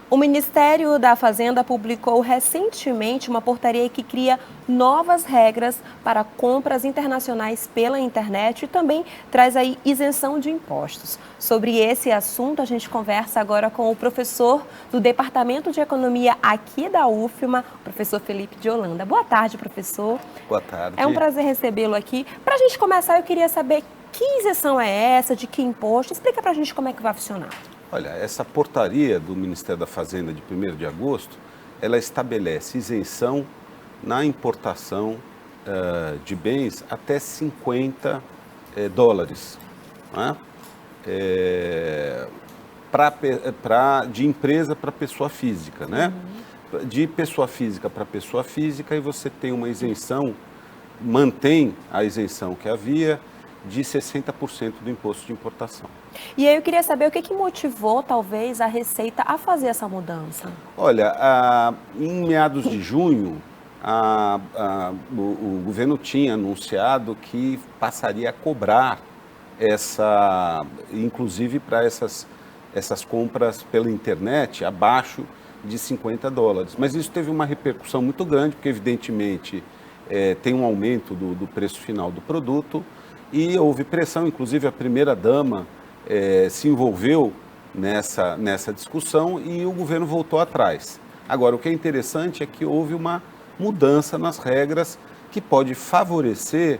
O Ministério da Fazenda publicou recentemente uma portaria que cria novas regras para compras internacionais pela internet e também traz aí isenção de impostos. Sobre esse assunto, a gente conversa agora com o professor do Departamento de Economia aqui da UFMA, o professor Felipe de Holanda. Boa tarde, professor. Boa tarde. É um prazer recebê-lo aqui. Para a gente começar, eu queria saber que isenção é essa, de que imposto? Explica para a gente como é que vai funcionar. Olha, essa portaria do Ministério da Fazenda de 1º de agosto, ela estabelece isenção na importação de bens até 50 dólares, né? De empresa para pessoa física, né? De pessoa física para pessoa física, e você tem uma isenção, mantém a isenção que havia, de 60% do imposto de importação. E aí eu queria saber o que motivou, talvez, a Receita a fazer essa mudança. Olha, em meados de junho, o governo tinha anunciado que passaria a cobrar inclusive para essas compras pela internet, abaixo de 50 dólares. Mas isso teve uma repercussão muito grande, porque evidentemente tem um aumento do preço final do produto, e houve pressão, inclusive a primeira-dama se envolveu nessa discussão e o governo voltou atrás. Agora, o que é interessante é que houve uma mudança nas regras que pode favorecer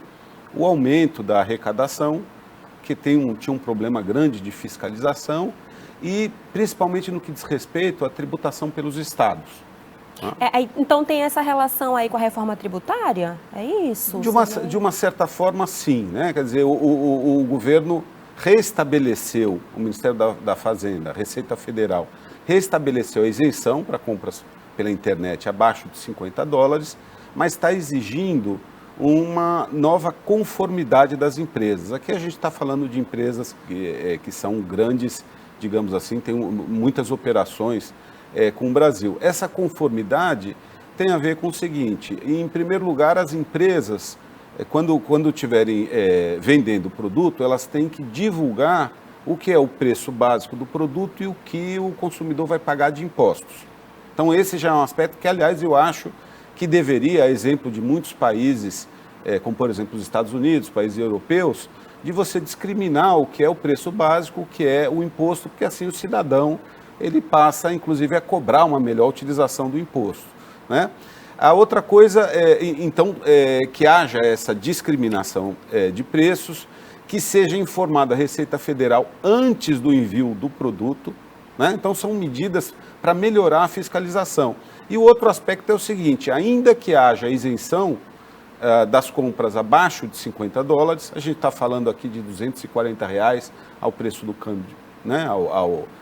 o aumento da arrecadação, que tinha um problema grande de fiscalização, e principalmente no que diz respeito à tributação pelos estados. Então tem essa relação aí com a reforma tributária? É isso? De uma certa forma, sim, né? Quer dizer, o governo restabeleceu, o Ministério da Fazenda, a Receita Federal, restabeleceu a isenção para compras pela internet abaixo de 50 dólares, mas está exigindo uma nova conformidade das empresas. Aqui a gente está falando de empresas que são grandes, digamos assim, tem muitas operações com o Brasil. Essa conformidade tem a ver com o seguinte: em primeiro lugar, as empresas, quando estiverem vendendo o produto, elas têm que divulgar o que é o preço básico do produto e o que o consumidor vai pagar de impostos. Então, esse já é um aspecto que, aliás, eu acho que deveria, a exemplo de muitos países, como por exemplo os Estados Unidos, países europeus, de você discriminar o que é o preço básico, o que é o imposto, porque assim o cidadão ele passa, inclusive, a cobrar uma melhor utilização do imposto, né? A outra coisa é que haja essa discriminação de preços, que seja informada a Receita Federal antes do envio do produto, né? Então, são medidas para melhorar a fiscalização. E o outro aspecto é o seguinte: ainda que haja isenção das compras abaixo de 50 dólares, a gente está falando aqui de R$240 ao preço do câmbio, né?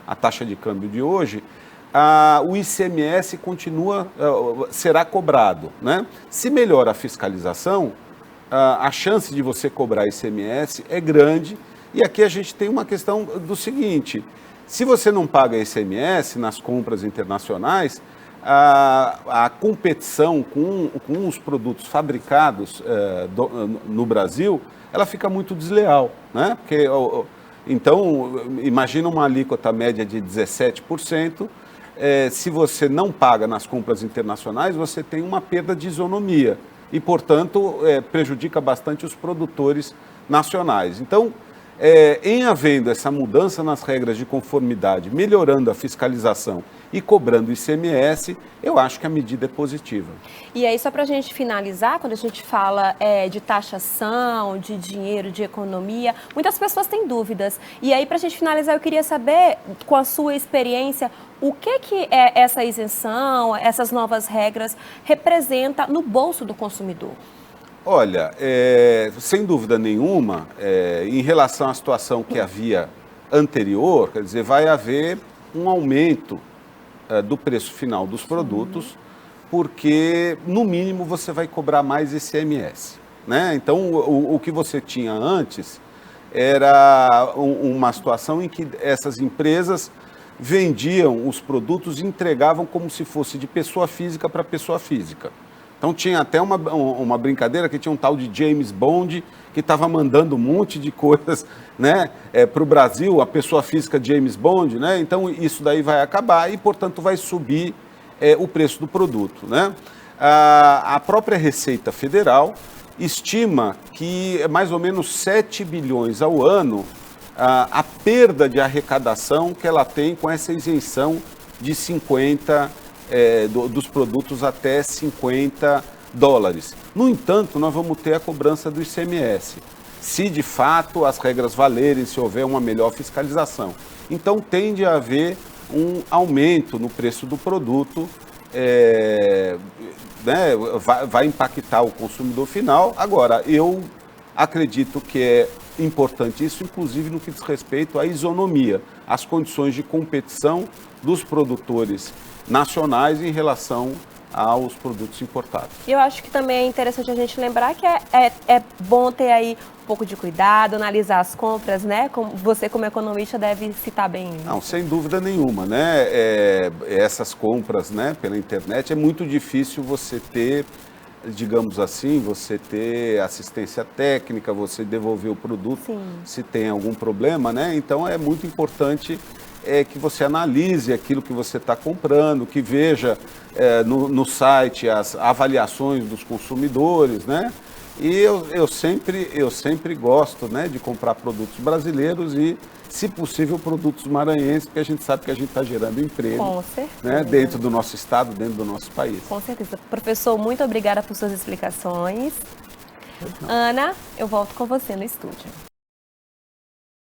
A taxa de câmbio de hoje, o ICMS será cobrado, né? Se melhora a fiscalização, a chance de você cobrar ICMS é grande, e aqui a gente tem uma questão do seguinte: se você não paga ICMS nas compras internacionais, a competição com os produtos fabricados no Brasil, ela fica muito desleal, né? Porque, então, imagina uma alíquota média de 17%, se você não paga nas compras internacionais, você tem uma perda de isonomia e, portanto, prejudica bastante os produtores nacionais. Então, em havendo essa mudança nas regras de conformidade, melhorando a fiscalização e cobrando ICMS, eu acho que a medida é positiva. E aí, só para a gente finalizar, quando a gente fala de taxação, de dinheiro, de economia, muitas pessoas têm dúvidas. E aí, para a gente finalizar, eu queria saber, com a sua experiência, o que essa isenção, essas novas regras, representa no bolso do consumidor? Olha, sem dúvida nenhuma, em relação à situação que havia anterior, quer dizer, vai haver um aumento do preço final dos produtos, porque, no mínimo, você vai cobrar mais ICMS, né? Então, o que você tinha antes era uma situação em que essas empresas vendiam os produtos e entregavam como se fosse de pessoa física para pessoa física. Então tinha até uma brincadeira que tinha um tal de James Bond que estava mandando um monte de coisas, né, para o Brasil, a pessoa física James Bond, né? Então isso daí vai acabar e, portanto, vai subir o preço do produto, né? A própria Receita Federal estima que é mais ou menos 7 bilhões ao ano a perda de arrecadação que ela tem com essa isenção de 50 dos produtos até $50. No entanto, nós vamos ter a cobrança do ICMS, se de fato as regras valerem, se houver uma melhor fiscalização. Então tende a haver um aumento no preço do produto, né, vai impactar o consumidor final. Agora, eu acredito que é importante isso, inclusive no que diz respeito à isonomia, às condições de competição dos produtores nacionais em relação aos produtos importados. Eu acho que também é interessante a gente lembrar que é bom ter aí um pouco de cuidado, analisar as compras, né? Você, como economista, deve citar bem isso. Não, sem dúvida nenhuma, né? Essas compras, né, pela internet, é muito difícil você ter, digamos assim, você ter assistência técnica, você devolver o produto. Sim. Se tem algum problema, né? Então é muito importante que você analise aquilo que você está comprando, que veja no site as avaliações dos consumidores, né? E eu sempre gosto, né, de comprar produtos brasileiros e, se possível, produtos maranhenses, porque a gente sabe que a gente está gerando emprego. Com certeza. Né, dentro do nosso estado, dentro do nosso país. Com certeza. Professor, muito obrigada por suas explicações. Ana, eu volto com você no estúdio.